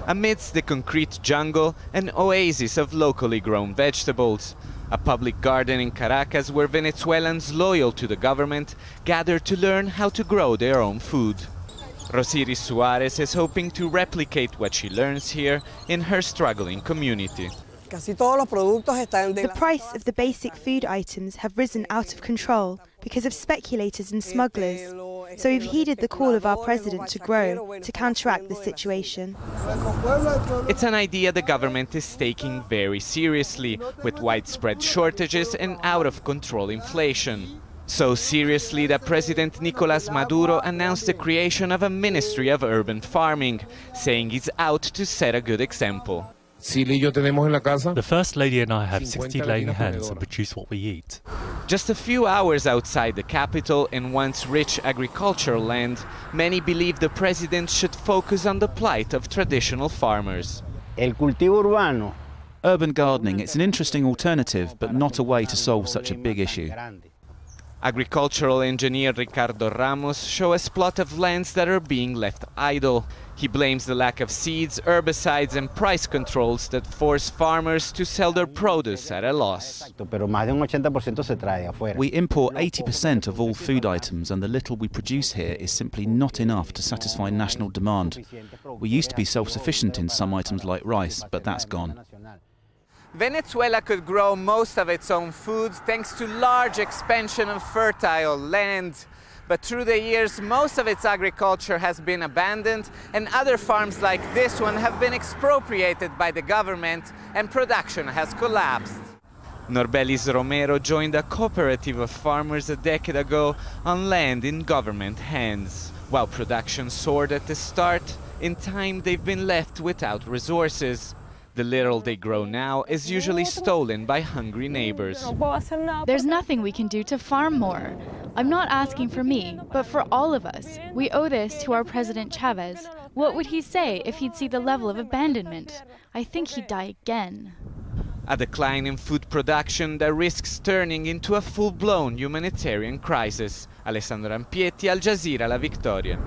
Amidst the concrete jungle, an oasis of locally grown vegetables. A public garden in Caracas where Venezuelans loyal to the government gather to learn how to grow their own food. Rosiris Suarez is hoping to replicate what she learns here in her struggling community. The price of the basic food items have risen out of control because of speculators and smugglers. So we've heeded the call of our president to grow, to counteract the situation. It's an idea the government is taking very seriously, with widespread shortages and out-of-control inflation. So seriously that President Nicolás Maduro announced the creation of a Ministry of Urban Farming, saying he's out to set a good example. The First Lady and I have 60 laying hens and produce what we eat. Just a few hours outside the capital, in once rich agricultural land, many believe the president should focus on the plight of traditional farmers. Urban gardening, it's an interesting alternative, but not a way to solve such a big issue. Agricultural engineer Ricardo Ramos shows us plot of lands that are being left idle. He blames the lack of seeds, herbicides and price controls that force farmers to sell their produce at a loss. We import 80% of all food items, and the little we produce here is simply not enough to satisfy national demand. We used to be self-sufficient in some items like rice, but that's gone. Venezuela could grow most of its own food thanks to large expansion of fertile land. But through the years, most of its agriculture has been abandoned, and other farms like this one have been expropriated by the government, and production has collapsed. Norbelis Romero joined a cooperative of farmers a decade ago on land in government hands. While production soared at the start, in time they've been left without resources. The little they grow now is usually stolen by hungry neighbors. There's nothing we can do to farm more. I'm not asking for me, but for all of us. We owe this to our President Chavez. What would he say if he'd see the level of abandonment? I think he'd die again. A decline in food production that risks turning into a full-blown humanitarian crisis. Alessandro Ampietti, Al Jazeera, La Victoria.